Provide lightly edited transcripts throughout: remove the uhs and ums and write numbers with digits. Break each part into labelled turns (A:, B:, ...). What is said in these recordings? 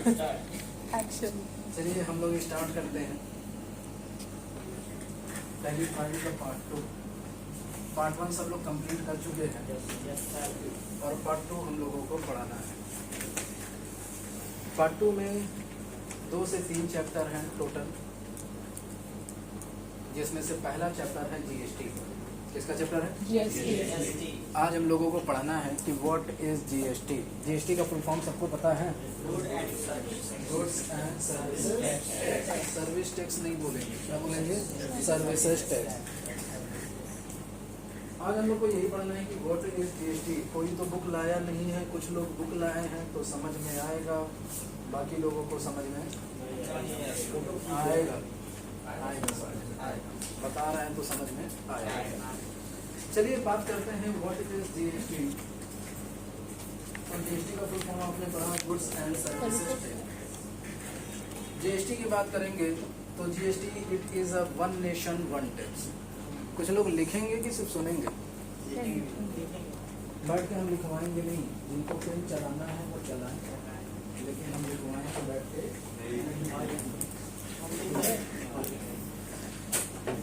A: Action.
B: चलिए हम लोग स्टार्ट करते हैं। पहली फाइल का पार्ट 2। पार्ट 1 सब लोग कंप्लीट कर चुके हैं और पार्ट 2 हम लोगों को पढ़ाना है। पार्ट 2 में 2 से 3 चैप्टर हैं टोटल, जिसमें से पहला चैप्टर है जीएसटी। किसका चैप्टर है?
A: जीएसटी।
B: आज हम लोगों को पढ़ना है कि व्हाट इज जीएसटी। जीएसटी का फुल फॉर्म सबको पता है? Goods and services. Service tax नहीं बोलेंगे, क्या बोलेंगे? Services tax. आज हम लोग को यही पढ़ना है कि व्हाट इज जीएसटी। कोई तो बुक लाया नहीं है, कुछ लोग बुक लाए हैं तो समझ में आएगा, बाकी लोगों को समझ में आएगा। बता रहे हैं तो समझ में आएगा। चलिए बात करते हैं व्हाट इज जीएसटी। तो जीएसटी का फुल फॉर्म आपने पढ़ा, goods and services tax. GST की बात करेंगे तो GST it is a one nation one tax. कुछ लोग लिखेंगे कि सिर्फ सुनेंगे? बैठ के हम लिखवाएंगे नहीं, जिनको पेन चलाना है वो चलाएं, लेकिन हम लिखवाएं तो बैठ के।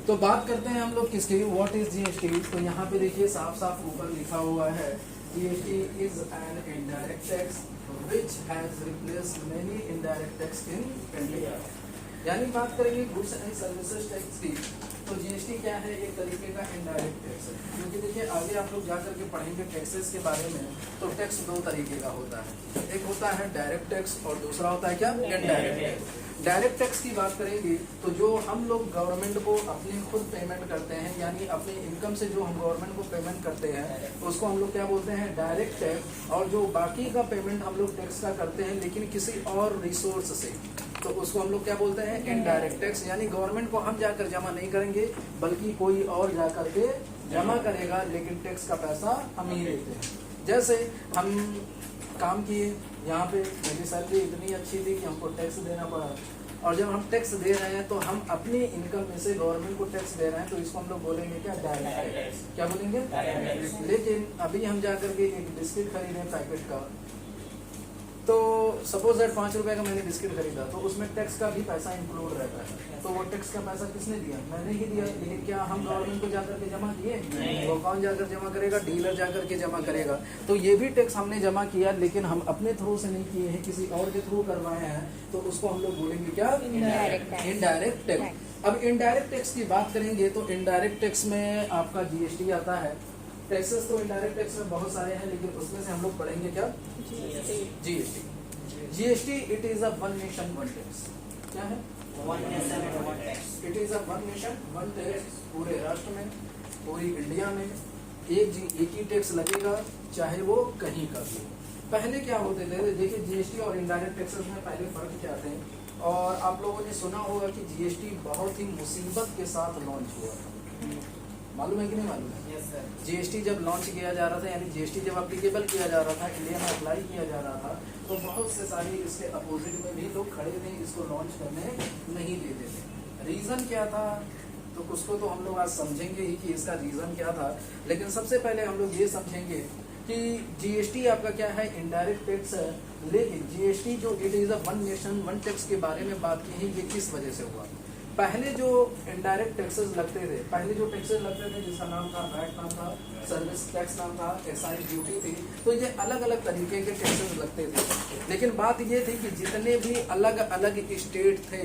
B: तो बात करते हैं हम लोग किसकी, व्हाट इज जीएसटी। तो यहाँ पे देखिए साफ साफ ऊपर लिखा हुआ है, GST is an indirect tax which has replaced many indirect tax in India. यानी बात करेंगे गुड्स एंड सर्विसेज टैक्स की, तो जीएसटी क्या है? एक तरीके का इनडायरेक्ट टैक्स है। क्योंकि देखिए आगे आप लोग जाकर के पढ़ेंगे टैक्सेस के बारे में, तो टैक्स 2 तरीके का होता है। एक होता है डायरेक्ट टैक्स और दूसरा होता है क्या? Indirect tax. डायरेक्ट टैक्स की बात करेंगे तो जो हम लोग गवर्नमेंट को अपनी खुद पेमेंट करते हैं, यानी अपनी इनकम से जो हम गवर्नमेंट को पेमेंट करते हैं उसको हम लोग क्या बोलते हैं? Direct tax. और जो बाकी का पेमेंट हम लोग टैक्स का करते हैं लेकिन किसी और रिसोर्स से, तो उसको हम लोग क्या बोलते हैं? Indirect tax. यानी गवर्नमेंट को हम जाकर जमा नहीं करेंगे बल्कि कोई और जाकर के जमा करेगा, लेकिन टैक्स का पैसा हम ही लेते हैं। जैसे हम काम किए, यहाँ पे मेरी सैलरी इतनी अच्छी थी कि हमको टैक्स देना पड़ा, और जब हम टैक्स दे रहे हैं तो हम अपनी इनकम में से गवर्नमेंट को टैक्स दे रहे हैं, तो इसको हम लोग बोलेंगे क्या? Direct tax. क्या बोलेंगे? लेकिन अभी हम जाकर के एक बिस्किट खरीदे पैकेट का, तो सपोज दैट 5 रुपए का मैंने बिस्किट खरीदा, तो उसमें टैक्स का भी पैसा इंक्लूड रहता है। तो वो टैक्स का पैसा किसने दिया? मैंने ही दिया। लेकिन क्या हम गवर्नमेंट को जाकर के जमा किए? तो कौन जाकर जमा करेगा? डीलर जाकर के जमा करेगा। तो ये भी टैक्स हमने जमा किया, लेकिन हम अपने थ्रू से नहीं किए हैं, किसी और के थ्रू करवाए हैं, तो उसको हम लोग बोलेंगे क्या? Indirect tax. अब इनडायरेक्ट टैक्स की बात करेंगे तो इनडायरेक्ट टैक्स में आपका जीएसटी आता है। टैक्सेस तो इनडायरेक्ट टैक्स में बहुत सारे हैं, लेकिन उसमें से हम लोग पढ़ेंगे क्या? GST. GST it is a one nation one tax. क्या है? One nation one tax. It is a one nation one tax. पूरे राष्ट्र में, पूरी इंडिया में एक ही टैक्स लगेगा, चाहे वो कहीं का भी हो। पहले क्या होते थे, देखिए जीएसटी और इनडायरेक्ट टैक्सेस में पहले फर्क क्या थे। और आप लोगों ने सुना होगा कि जीएसटी बहुत ही मुसीबत के साथ लॉन्च हुआ था। मालूम है कि नहीं मालूम है? जीएसटी जब लॉन्च किया जा रहा था, यानी जीएसटी जब एप्लीकेबल किया जा रहा था, इंडिया में अप्लाई किया जा रहा था, तो बहुत से सारे इसके अपोजिट में भी लोग खड़े थे, इसको लॉन्च करने नहीं देते थे। रीजन क्या था? तो उसको तो हम लोग आज समझेंगे ही कि इसका रीजन क्या था। लेकिन सबसे पहले हम लोग ये समझेंगे कि जीएसटी आपका क्या है? इनडायरेक्ट टैक्स है। लेकिन जीएसटी जो it is a one nation one tax के बारे में बात की है, ये किस वजह से हुआ? पहले जो इनडायरेक्ट टैक्सेस लगते थे, पहले जो टैक्सेस लगते थे जिसका नाम था वैट नाम था, सर्विस टैक्स नाम था, एक्साइज ड्यूटी थी, तो ये अलग अलग तरीके के टैक्सेस लगते थे। लेकिन बात ये थी कि जितने भी अलग अलग स्टेट थे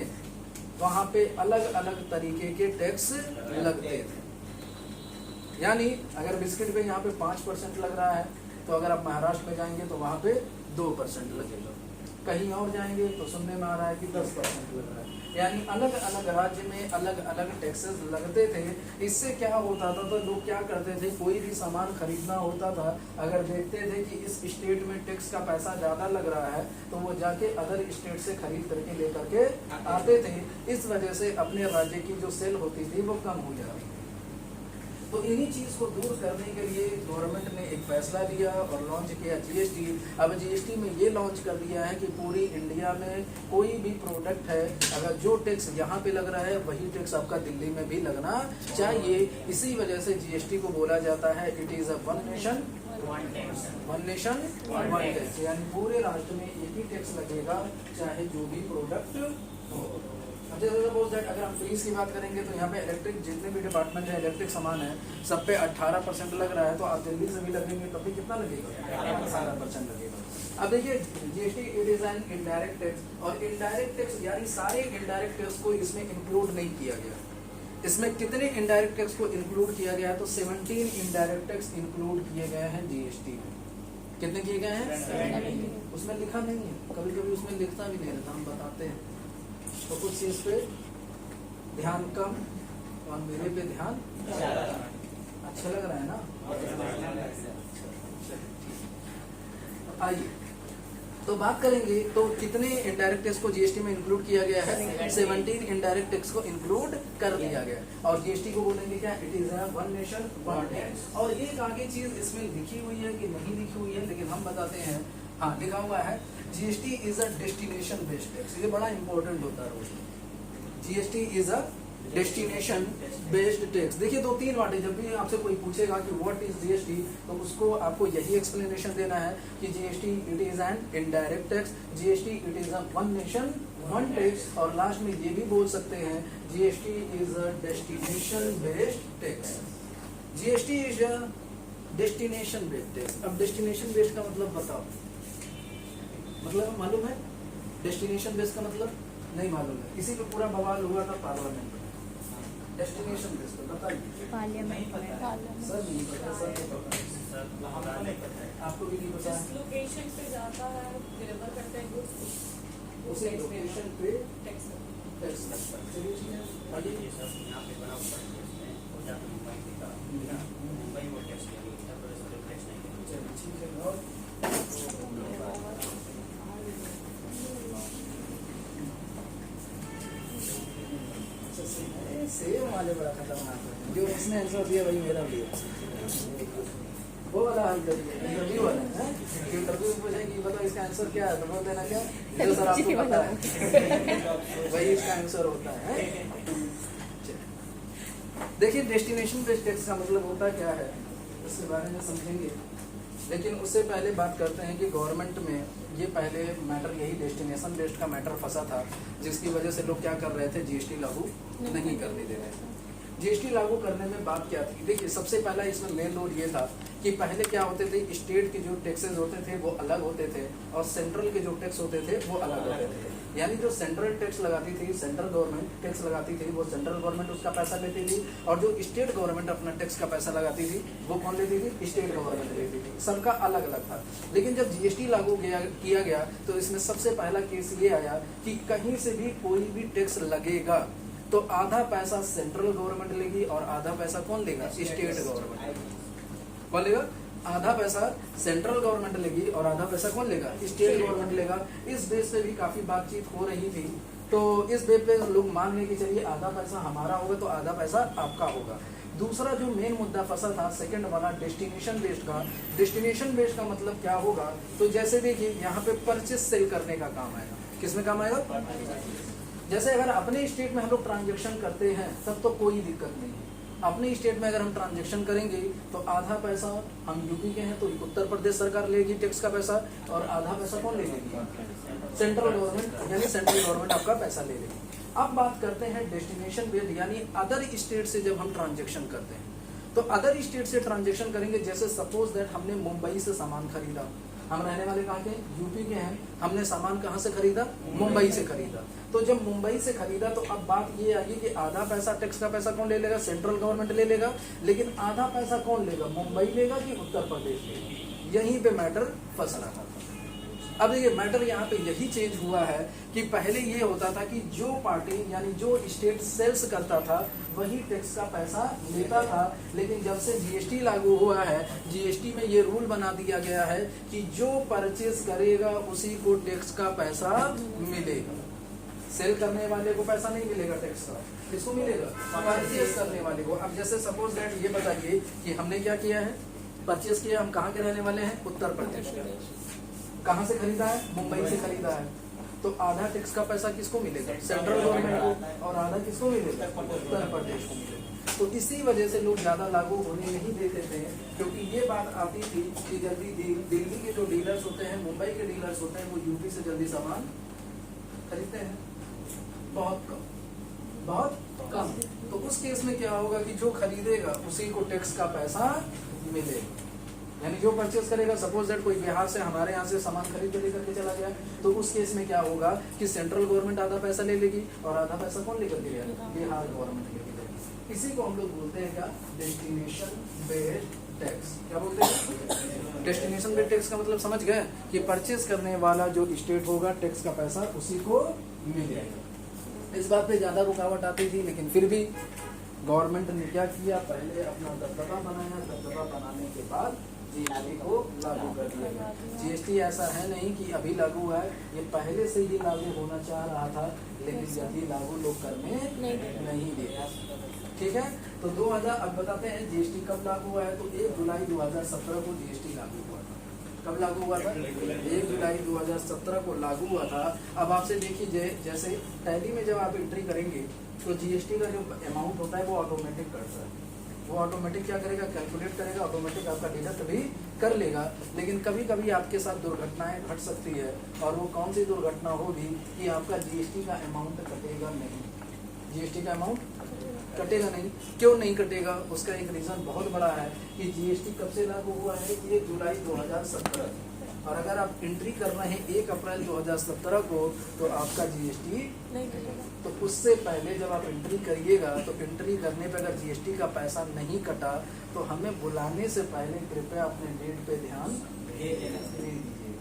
B: वहाँ पे अलग अलग तरीके के टैक्स लगते थे। यानी अगर बिस्किट पे यहाँ पे 5% लग रहा है, तो अगर आप महाराष्ट्र में जाएंगे तो वहाँ पे 2% लगेगा, कहीं और जाएंगे तो सुनने में आ रहा है कि 10% लग रहा है। यानी अलग अलग राज्य में अलग अलग टैक्सेस लगते थे। इससे क्या होता था, तो लोग क्या करते थे, कोई भी सामान खरीदना होता था, अगर देखते थे कि इस स्टेट में टैक्स का पैसा ज़्यादा लग रहा है, तो वो जाके अदर स्टेट से खरीद करके लेकर के आते थे। इस वजह से अपने राज्य की जो सेल होती थी वो कम हो जाती थी। तो इन्हीं चीज़ को दूर करने के लिए गवर्नमेंट ने एक फैसला लिया और लॉन्च किया जीएसटी। अब जीएसटी में ये लॉन्च कर दिया है कि पूरी इंडिया में कोई भी प्रोडक्ट है, अगर जो टैक्स यहाँ पे लग रहा है वही टैक्स आपका दिल्ली में भी लगना चाहिए। इसी वजह से जीएसटी को बोला जाता है it is a one nation one nation one tax, यानी पूरे राष्ट्र में एक ही टैक्स लगेगा चाहे जो भी प्रोडक्ट हो। अगर हम फीस की बात करेंगे तो यहाँ पे इलेक्ट्रिक जितने भी डिपार्टमेंट है, इलेक्ट्रिक सामान है, सब पे 18% लग रहा है, तो आप दिल्ली से भी लगेंगे तब भी कितना लगेगा? 18% लगेगा। अब देखिए GST it is an indirect tax, और इनडायरेक्ट टैक्स यानी सारे इनडायरेक्ट टैक्स को इसमें इंक्लूड नहीं किया गया। इसमें कितने इनडायरेक्ट टैक्स को इंक्लूड किया गया है? तो 17 इनडायरेक्ट टैक्स इंक्लूड किए गए हैं जीएसटी में। कितने किए गए हैं? उसमें लिखा नहीं है, कभी कभी उसमें लिखता भी नहीं रहता, हम बताते हैं। तो कुछ चीज पे ध्यान कम और मेरे पे ध्यान अच्छा लग रहा है ना? आइए तो बात करेंगे तो कितने इनडायरेक्ट टैक्स को जीएसटी में इंक्लूड किया गया है? 17 इनडायरेक्ट टैक्स को इंक्लूड कर दिया गया, और जीएसटी को बोलेंगे क्या? It is one nation one tax. और एक आगे चीज इसमें लिखी हुई है कि नहीं लिखी हुई है, लेकिन हम बताते हैं। हाँ, लिखा हुआ है GST is a destination based tax. ये बड़ा इंपॉर्टेंट होता है रोज। GST is a destination based tax. देखिए 2-3 बातें, जब भी आपसे कोई पूछेगा कि व्हाट इज जीएसटी, तो उसको आपको यही एक्सप्लेनेशन देना है कि GST it is an indirect tax, GST it is a one nation one tax, और लास्ट में ये भी बोल सकते हैं GST is a destination based tax. GST is a destination based tax. अब डेस्टिनेशन बेस्ड का मतलब बताओ, मतलब मालूम है? डेस्टिनेशन बेस्ड का मतलब नहीं मालूम है। इसी पे पूरा बवाल हुआ था पार्लियामेंट में। डेस्टिनेशन बेस्ड बताइए।
A: पार्लियामेंट में
B: सर नहीं पता, सर नहीं पता, आपको भी नहीं पता?
C: जिस लोकेशन पे जाता है डिलीवर करते हैं गुड्स,
B: उसी लोकेशन पे
C: टैक्स
B: टैक्स लगता है। चलिए ठीक है, आगे।
D: यहाँ पे बड़ा हो जाता है मुंबई वो टैक्स नहीं, उत्तर प्रदेश वाले टैक्स नहीं।
B: चलिए ठीक है। और सेम वाले बड़ा खतरनाक है, जो इसने आंसर दिया वही मेरा भी है। वो वाला हल करिए, इंटरव्यू वाला है। इंटरव्यू में पूछेंगे बताओ इसका आंसर क्या है, तो बोल देना क्या जो सर आपको पता है वही इसका आंसर होता है। देखिए डेस्टिनेशन बेस्ड टैक्स का मतलब होता क्या है, इसके बारे में समझेंगे, लेकिन उससे पहले बात करते हैं कि गवर्नमेंट में ये पहले मैटर यही डेस्टिनेशन बेस्ड का मैटर फंसा था, जिसकी वजह से लोग क्या कर रहे थे? जीएसटी लागू नहीं करने दे रहे थे। जीएसटी लागू करने में बात क्या थी? देखिए सबसे पहला इसमें मेन रोल ये था कि पहले क्या होते थे, स्टेट के जो टैक्सेस होते थे वो अलग होते थे, और सेंट्रल के जो टैक्स होते थे वो अलग होते थे। यानी जो सेंट्रल टैक्स लगाती थी, सेंट्रल गवर्नमेंट टैक्स लगाती थी, वो सेंट्रल गवर्नमेंट उसका पैसा लेती थी, और जो स्टेट गवर्नमेंट अपना टैक्स का पैसा लगाती थी वो कौन लेती थी? स्टेट गवर्नमेंट लेती थी। सबका अलग अलग था। लेकिन जब जीएसटी लागू किया गया तो इसमें सबसे पहला केस ये आया कि कहीं से भी कोई भी टैक्स लगेगा तो आधा पैसा सेंट्रल गवर्नमेंट लेगी और आधा पैसा कौन लेगा? State government. कौन लेगा? आधा पैसा सेंट्रल गवर्नमेंट लेगी और आधा पैसा कौन लेगा? स्टेट गवर्नमेंट लेगा। इस बेस पे भी काफी बातचीत हो रही थी, तो इस बेस पे लोग मान रहे कि चलिए आधा पैसा हमारा होगा तो आधा पैसा आपका होगा। दूसरा जो मेन मुद्दा फंसा था सेकंड वाला डेस्टिनेशन बेस्ड का। डेस्टिनेशन बेस्ड का मतलब क्या होगा? तो जैसे देखिए यहाँ पे परचेस सेल करने का काम आएगा। किसमें काम आएगा? जैसे अगर अपने स्टेट में हम लोग ट्रांजेक्शन करते हैं तब तो कोई दिक्कत नहीं है। अपने स्टेट में अगर हम ट्रांजेक्शन करेंगे तो आधा पैसा हम यूपी के हैं तो उत्तर प्रदेश सरकार लेगी टैक्स का पैसा, और आधा पैसा कौन ले लेगी? सेंट्रल गवर्नमेंट, यानी सेंट्रल गवर्नमेंट आपका पैसा ले लेगी। अब बात करते हैं डेस्टिनेशन बेस्ड, यानी अदर स्टेट से जब हम ट्रांजेक्शन करते हैं तो अदर स्टेट से ट्रांजेक्शन करेंगे। जैसे सपोज दैट हमने मुंबई से सामान खरीदा, हम रहने वाले कहाँ के? यूपी के हैं। हमने सामान कहाँ से खरीदा? मुंबई से खरीदा। तो जब मुंबई से खरीदा तो अब बात ये आ गई कि आधा पैसा टैक्स का पैसा कौन ले लेगा? सेंट्रल गवर्नमेंट ले लेगा, लेकिन आधा पैसा कौन लेगा? मुंबई लेगा कि उत्तर प्रदेश लेगा? यहीं पे मैटर फंस रहा था। अब ये मैटर यहाँ पे यही चेंज हुआ है कि पहले ये होता था कि जो पार्टी यानी जो स्टेट सेल्स करता था वही टैक्स का पैसा लेता था, लेकिन जब से जीएसटी लागू हुआ है, जीएसटी में ये रूल बना दिया गया है कि जो परचेज करेगा उसी को टैक्स का पैसा मिलेगा। सेल करने वाले को पैसा नहीं मिलेगा टैक्स का, किसको मिलेगा? परचेज करने वाले को। अब जैसे सपोज दैट ये बताइए कि हमने क्या किया है? परचेज किया। हम कहाँ के रहने वाले हैं? उत्तर प्रदेश के। कहाँ से खरीदा है? मुंबई से खरीदा है। तो आधा टैक्स का पैसा किसको मिलेगा? सेंट्रल गवर्नमेंट को, और आधा किसको मिलेगा? उत्तर प्रदेश को मिलेगा। तो इसी वजह से लोग ज़्यादा लागू होने नहीं देते थे, क्योंकि ये बात आती थी कि जल्दी दिल्ली के जो डीलर्स होते हैं, मुंबई के डीलर्स होते हैं, वो यूपी से जल्दी सामान खरीदते हैं, बहुत कम। तो उस केस में क्या होगा कि जो खरीदेगा उसी को टैक्स का पैसा मिलेगा। यानी जो परचेज करेगा, सपोज दैट कोई बिहार से हमारे यहाँ से सामान खरीद के लेकर के चला गया, तो उस केस में क्या होगा कि सेंट्रल गवर्नमेंट आधा पैसा ले लेगी और आधा पैसा कौन लेकर के जाएगा? बिहार गवर्नमेंट लेकर जाएगी। इसी को हम लोग बोलते हैं क्या? Destination based tax. क्या बोलते हैं? डेस्टिनेशन बेस्ड टैक्स का मतलब समझ गए कि परचेज करने वाला जो स्टेट होगा, टैक्स का पैसा उसी को मिलेगा। इस बात पे ज्यादा रुकावट आती थी, लेकिन फिर भी गवर्नमेंट ने क्या किया, पहले अपना दबदबा बनाया, दबदबा बनाने के बाद जीएसटी को लागू कर दिया गया। जीएसटी ऐसा है नहीं कि अभी लागू हुआ है, ये पहले से ही लागू होना चाह रहा था, लेकिन जल्दी लागू लोग करने नहीं दिया। ठीक है, तो 2000 अब बताते हैं जीएसटी कब लागू हुआ है। तो 1 जुलाई 2017 को जीएसटी लागू हुआ था। कब लागू हुआ था? 1 जुलाई 2017 को लागू हुआ था। अब आपसे देखिए, जैसे टैली में जब आप एंट्री करेंगे तो जीएसटी का जो अमाउंट होता है वो ऑटोमेटिक करता है। वो ऑटोमेटिक क्या करेगा? कैलकुलेट करेगा, ऑटोमेटिक आपका डिडक्ट भी कर लेगा। लेकिन कभी कभी आपके साथ दुर्घटनाएं घट सकती है, और वो कौन सी दुर्घटना होगी कि आपका जीएसटी का अमाउंट कटेगा नहीं। जीएसटी का अमाउंट कटेगा नहीं। क्यों नहीं कटेगा? उसका एक रीजन बहुत बड़ा है कि जीएसटी कब से लागू हुआ है? 1 जुलाई 2017। और अगर आप एंट्री कर रहे हैं 1 अप्रैल 2017 को, तो आपका जीएसटी
C: नहीं कटेगा।
B: तो उससे पहले जब आप एंट्री करिएगा, तो एंट्री करने पे अगर जीएसटी का पैसा नहीं कटा, तो हमें बुलाने से पहले कृपया अपने डेट पे ध्यान दे दीजिए।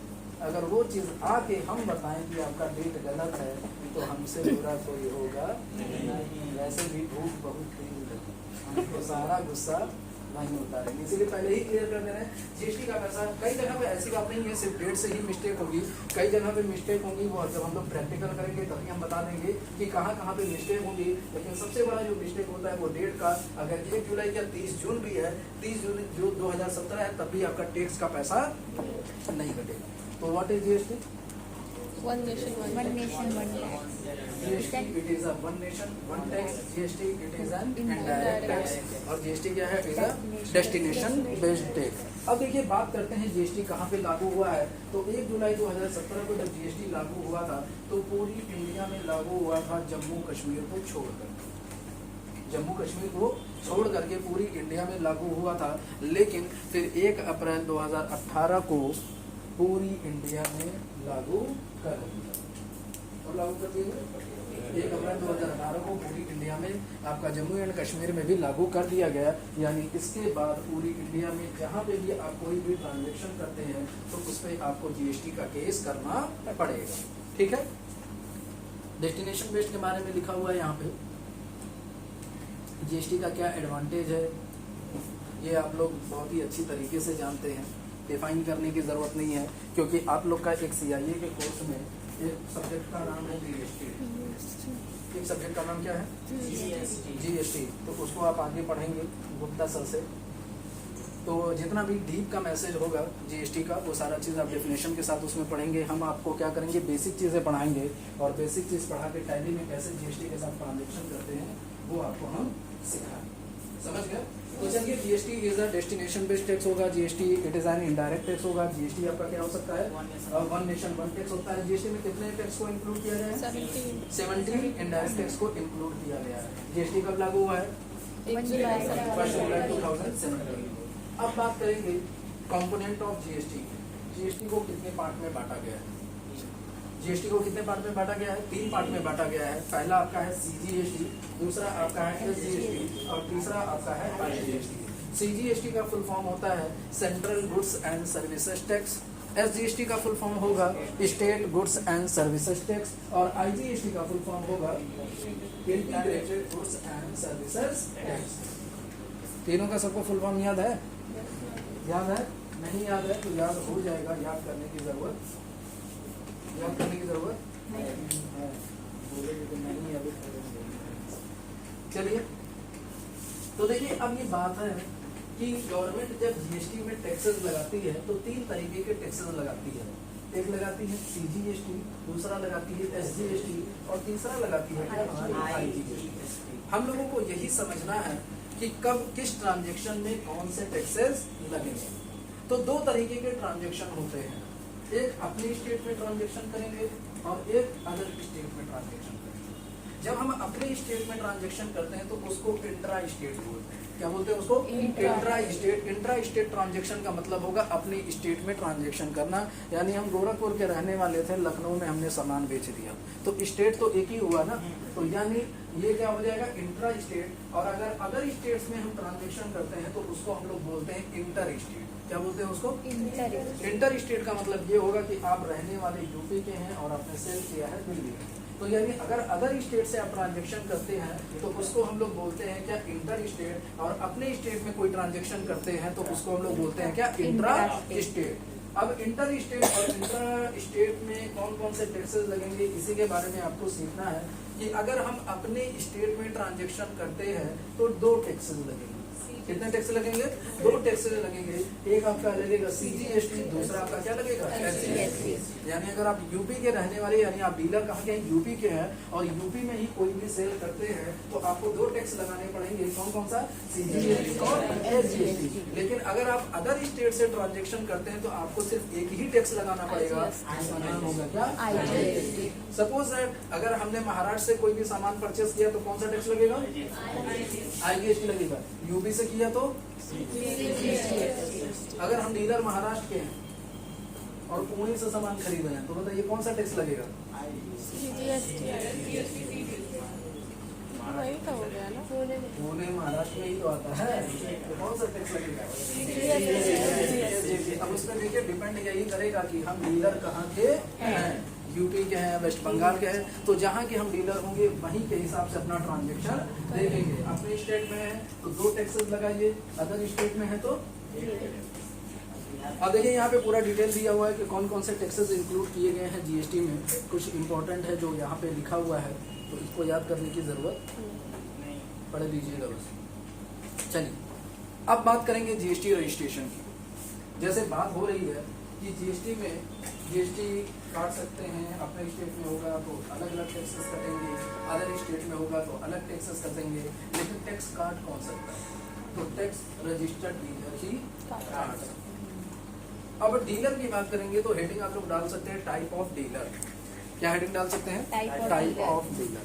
B: अगर वो चीज़ आके हम बताएं कि आपका डेट गलत है, तो हमसे बुरा कोई होगा नहीं। वैसे भी भूख बहुत तेज है, हमको सारा गुस्सा नहीं होता है, इसीलिए पहले ही क्लियर कर दे रहे हैं। जीएसटी का पैसा कई जगह पे ऐसी बात नहीं है सिर्फ डेट से ही मिस्टेक होगी, कई जगह पे मिस्टेक होंगी। वो जब हम लोग प्रैक्टिकल करेंगे तभी हम बता देंगे कि कहाँ कहाँ पे मिस्टेक होगी। लेकिन सबसे बड़ा जो मिस्टेक होता है वो डेट का। अगर 1 जुलाई या 30 जून भी है, 30 जून जो 2017 है, तब भी आपका टैक्स का पैसा नहीं कटेगा। तो what is GST?
C: One nation one tax.
B: GST it is a one nation one tax. GST it is an indirect tax. और GST क्या है? It is a destination based tax. अब देखिए बात करते हैं GST कहाँ पे लागू हुआ है। तो 1 जुलाई 2017 को जब GST लागू हुआ था, तो पूरी इंडिया में लागू हुआ था जम्मू कश्मीर को छोड़कर। जम्मू कश्मीर को छोड़ करके पूरी इंडिया में लागू हुआ था। लेकिन फिर 1 अप्रैल 2018 को पूरी इंडिया में लागू कर दिया। और लागू कर दिया 1 अप्रैल 2018 को पूरी इंडिया में आपका जम्मू एंड कश्मीर में भी लागू कर दिया गया। यानी इसके बाद पूरी इंडिया में जहाँ पे भी आप कोई भी ट्रांजेक्शन करते हैं, तो उस पर आपको जीएसटी का केस करना पड़ेगा। ठीक है, डेस्टिनेशन बेस्ड के बारे में लिखा हुआ है यहाँ पे। जीएसटी का क्या एडवांटेज है, ये आप लोग बहुत ही अच्छी तरीके से जानते हैं, डिफाइन करने की ज़रूरत नहीं है, क्योंकि आप लोग का एक CIA के कोर्स में एक सब्जेक्ट का नाम है जीएसटी। एक सब्जेक्ट का नाम क्या है? जीएसटी। तो उसको आप आगे पढ़ेंगे गुप्ता सर से। तो जितना भी डीप का मैसेज होगा जीएसटी का, वो सारा चीज़ आप डेफिनेशन के साथ उसमें पढ़ेंगे। हम आपको क्या करेंगे, बेसिक चीज़ें पढ़ाएंगे, और बेसिक चीज़ पढ़ा के टैली में कैसे जीएसटी के साथ ट्रांजेक्शन करते हैं वो आपको हम सिखाएंगे। समझ गए? तो चलिए, GST is a destination based tax होगा, GST it is an indirect tax होगा। जीएसटी आपका क्या हो सकता है? वन नेशन वन टैक्स होता है। जीएसटी में कितने टैक्स को इंक्लूड किया गया है? 17 इनडायरेक्ट टैक्स को इंक्लूड किया गया है। जीएसटी कब लागू हुआ है?
C: 1 जुलाई
B: 2017। अब बात करेंगे कंपोनेंट ऑफ जीएसटी। जीएसटी को कितने पार्ट में बांटा गया है? जीएसटी को कितने पार्ट में बांटा गया है? 3 पार्ट में बांटा गया है। पहला आपका है सीजीएसटी, दूसरा आपका है एसजीएसटी, और तीसरा आपका है आईजीएसटी। सीजीएसटी का फुल फॉर्म होता है central goods and services tax. SGST का फुल फॉर्म होगा state goods and services tax, और आईजीएसटी का फुल फॉर्म होगा integrated goods and services tax. तीनों का सबको फुल फॉर्म याद है? याद है? नहीं याद है तो याद हो जाएगा, याद करने की जरूरत नहीं है। बोलेंगे तो नहीं अभी। चलिए, तो देखिए अब ये बात है कि गवर्नमेंट जब जीएसटी में टैक्सेस लगाती है, तो 3 तरीके के टैक्सेस लगाती है। एक लगाती है सीजीएसटी, दूसरा लगाती है एसजीएसटी, और तीसरा लगाती है क्या? आईजीएसटी। हम लोगों को यही समझना है कि कब किस ट्रांजेक्शन में कौन से टैक्सेस लगेंगे। तो दो तरीके के ट्रांजेक्शन होते हैं, एक अपनी स्टेट में ट्रांजेक्शन करेंगे और एक अदर स्टेट में ट्रांजेक्शन करेंगे। जब हम अपने स्टेट में ट्रांजेक्शन करते हैं तो उसको इंट्रा स्टेट बोलते हैं। क्या बोलते हैं उसको? इंट्रा स्टेट ट्रांजेक्शन का मतलब होगा अपनी स्टेट में ट्रांजेक्शन करना। यानी हम गोरखपुर के रहने वाले थे, लखनऊ में हमने सामान बेच दिया, तो स्टेट तो एक ही हुआ ना, तो यानी ये क्या हो जाएगा? Intra state. और अगर अदर स्टेट्स में हम ट्रांजेक्शन करते हैं तो उसको हम लोग बोलते हैं इंटर स्टेट। क्या बोलते हैं उसको? इंटर स्टेट का मतलब ये होगा कि आप रहने वाले यूपी के हैं और आपने सेल किया है दिल्ली में, तो यानी अगर अदर स्टेट से आप ट्रांजेक्शन करते हैं तो उसको हम लोग बोलते हैं क्या? Inter state. और अपने स्टेट में कोई ट्रांजेक्शन करते हैं तो उसको हम लोग बोलते हैं क्या? Intra state. अब इंटर स्टेट और इंट्रा स्टेट में कौन कौन से टैक्सेस लगेंगे, इसी के बारे में आपको सीखना है कि अगर हम अपने स्टेट में ट्रांजेक्शन करते हैं तो दो टैक्सेस लगेंगे। कितने टैक्स लगेंगे? दो टैक्स लगेंगे। एक आपका लगेगा CGST, दूसरा आपका क्या लगेगा? SGST। यानी अगर आप यूपी के रहने वाले, यानी आप डीलर कहाँ के हैं? यूपी के हैं, और यूपी में ही कोई भी सेल करते हैं तो आपको दो टैक्स लगाने पड़ेंगे। कौन कौन सा? CGST और SGST। लेकिन अगर आप अदर स्टेट से ट्रांजेक्शन करते हैं तो आपको सिर्फ एक ही टैक्स लगाना पड़ेगा, जिसका नाम होगा क्या? IGST। सपोज अगर हमने महाराष्ट्र से कोई भी सामान परचेस किया तो कौन सा टैक्स लगेगा? IGST लगेगा। यूपी से किया तो अगर हम डीलर महाराष्ट्र के हैं और पुणे से सामान खरीद रहे हैं तो बताइए कौन सा टैक्स लगेगा?
C: वही तो हो गया ना,
B: पुणे महाराष्ट्र में ही तो आता है, तो कौन सा टैक्स लगेगा? अब उसमें देखिए डिपेंड यही करेगा कि हम डीलर कहाँ के हैं, यूपी के हैं, वेस्ट बंगाल के हैं, तो जहाँ के हम डीलर होंगे वहीं के हिसाब से अपना ट्रांजेक्शन देखेंगे। अपने स्टेट में है तो दो टैक्सेस लगाइए, अदर स्टेट में है तो। अब देखिए यहाँ पे पूरा डिटेल दिया हुआ है कि कौन कौन से टैक्सेस इंक्लूड किए गए हैं जीएसटी में। कुछ इंपॉर्टेंट है जो यहाँ पे लिखा हुआ है, तो इसको याद करने की जरूरत पढ़ लीजिएगा बस। चलिए अब बात करेंगे जीएसटी रजिस्ट्रेशन की। जैसे बात हो रही है कि जीएसटी में जीएसटी काट सकते हैं, अपने स्टेट में होगा तो अलग अलग टैक्सेस कटेंगे, अदर स्टेट में होगा तो अलग टैक्सेस कटेंगे, लेकिन टैक्स काट कौन सकता है? तो टैक्स रजिस्टर्ड डीलर ही काट सकते हैं। अब डीलर की बात करेंगे तो हेडिंग आप लोग डाल सकते हैं टाइप ऑफ डीलर। क्या हेडिंग डाल सकते हैं? Type of dealer.